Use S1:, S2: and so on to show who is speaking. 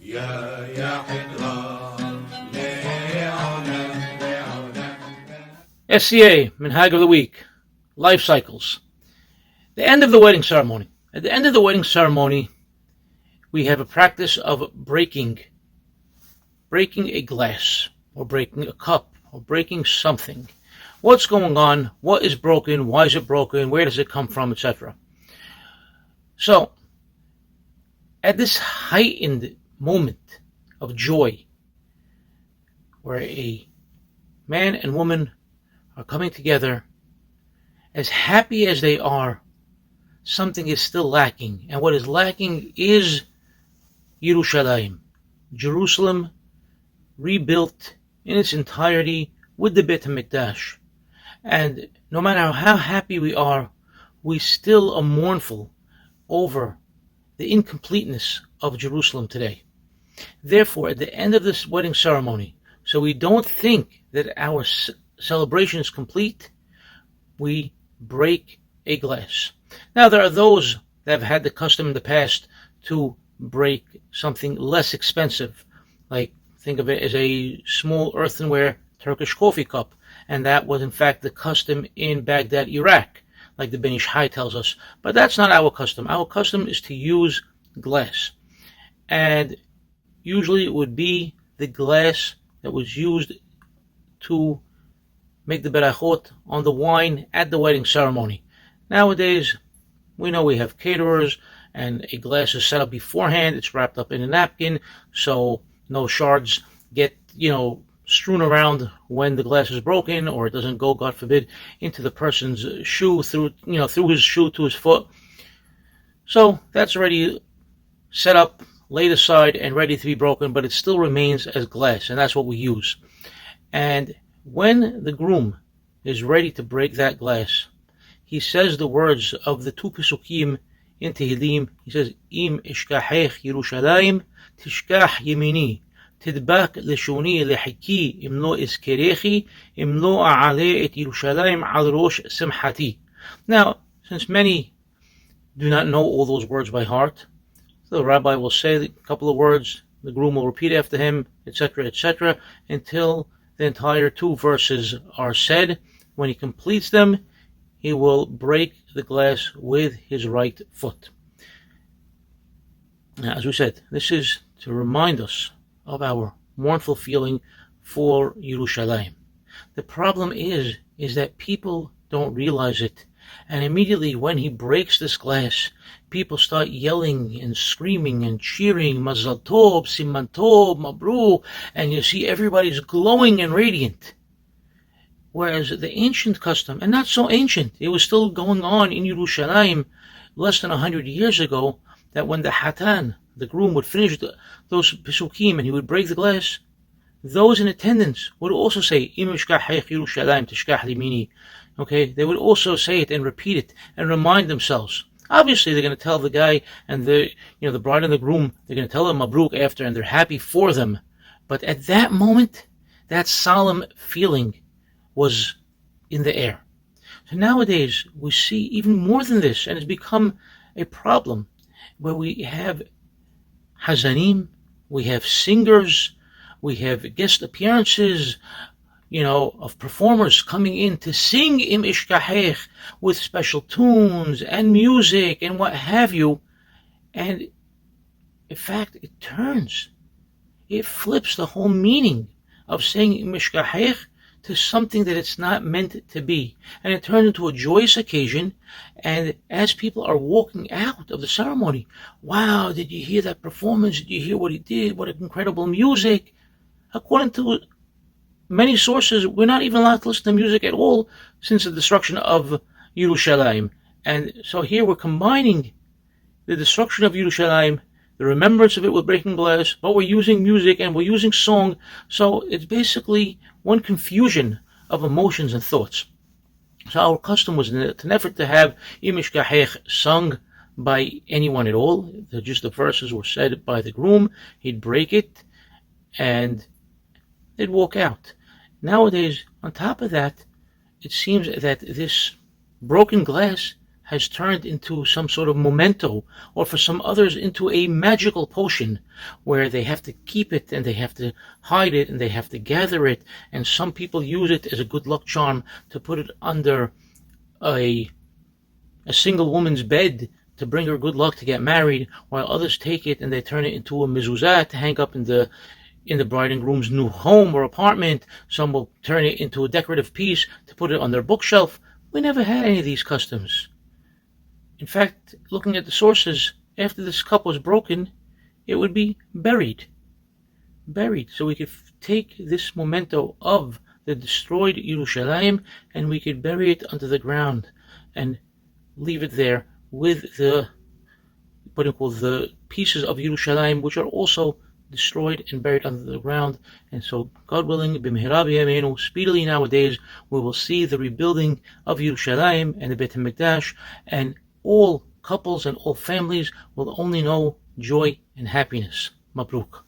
S1: SCA Minhag of the Week, Life Cycles. The end of the wedding ceremony. At the end of the wedding ceremony, we have a practice of breaking a glass, or breaking a cup, or breaking something. What's going on? What is broken? Why is it broken? Where does it come from? Etc. So, at this heightened moment of joy, where a man and woman are coming together, as happy as they are, something is still lacking. And what is lacking is Yerushalayim, Jerusalem, rebuilt in its entirety with the Beit HaMikdash. And no matter how happy we are, we still are mournful over the incompleteness of Jerusalem today. Therefore, at the end of this wedding ceremony, so we don't think that our celebration is complete, we break a glass. Now, there are those that have had the custom in the past to break something less expensive, like think of it as a small earthenware Turkish coffee cup, and that was in fact the custom in Baghdad, Iraq, like the Ben Ish Hai tells us. But that's not our custom. Our custom is to use glass, and usually it would be the glass that was used to make the berachot on the wine at the wedding ceremony. Nowadays, we know we have caterers, and a glass is set up beforehand. It's wrapped up in a napkin, so no shards get, strewn around when the glass is broken, or it doesn't go, God forbid, into the person's shoe, through his shoe to his foot. So that's already set up, laid aside, and ready to be broken, but it still remains as glass, and that's what we use. And when the groom is ready to break that glass, he says the words of the two Pesukim in Tehillim. He says, Im ishkachech Yerushalayim, tishkach yemini, tidbak leshoni lehiki, im lo iskerechi, im lo a'ale et Yerushalayim al rosh simchati. Now, since many do not know all those words by heart, the rabbi will say a couple of words, the groom will repeat after him, etc., until the entire 2 verses are said. When he completes them, he will break the glass with his right foot. Now, as we said, this is to remind us of our mournful feeling for Yerushalayim. The problem is that people don't realize it, and immediately when he breaks this glass, people start yelling and screaming and cheering, Mazal Tov, Siman Tov, Mabruk, and you see everybody's glowing and radiant. Whereas the ancient custom, and not so ancient, it was still going on in Yerushalayim less than 100 years ago, that when the Hatan, the groom, would finish those Pesukim and he would break the glass, those in attendance would also say, Im ishkachech Yerushalayim tishkach limini. Okay, they would also say it and repeat it and remind themselves. Obviously, they're going to tell the guy and the bride and the groom, they're going to tell them Mabruk after, and they're happy for them. But at that moment, that solemn feeling was in the air. So nowadays, we see even more than this, and it's become a problem where we have hazanim, we have singers, we have guest appearances, of performers coming in to sing Im Ishkachech with special tunes and music and what have you. And in fact, it flips the whole meaning of saying Im Ishkachech to something that it's not meant to be. And it turns into a joyous occasion, and as people are walking out of the ceremony, wow, did you hear that performance? Did you hear what he did? What incredible music. According to many sources, we're not even allowed to listen to music at all since the destruction of Yerushalayim. And so here we're combining the destruction of Yerushalayim, the remembrance of it with breaking glass, but we're using music and we're using song. So it's basically one confusion of emotions and thoughts. So our custom was an effort to have Im Ishkachech sung by anyone at all. Just the verses were said by the groom. He'd break it and they'd walk out. Nowadays, on top of that, it seems that this broken glass has turned into some sort of memento, or for some others into a magical potion where they have to keep it and they have to hide it and they have to gather it, and some people use it as a good luck charm to put it under a single woman's bed to bring her good luck to get married, while others take it and they turn it into a mezuzah to hang up in the bride and groom's new home or apartment. Some will turn it into a decorative piece to put it on their bookshelf. We never had any of these customs. In fact, looking at the sources, after this cup was broken, it would be buried. So we could take this memento of the destroyed Yerushalayim and we could bury it under the ground and leave it there with the pieces of Yerushalayim, which are also destroyed and buried under the ground. And so, God willing, b'mehera b'yameinu, speedily nowadays, we will see the rebuilding of Yerushalayim and the Beit HaMikdash, and all couples and all families will only know joy and happiness. Mabruk.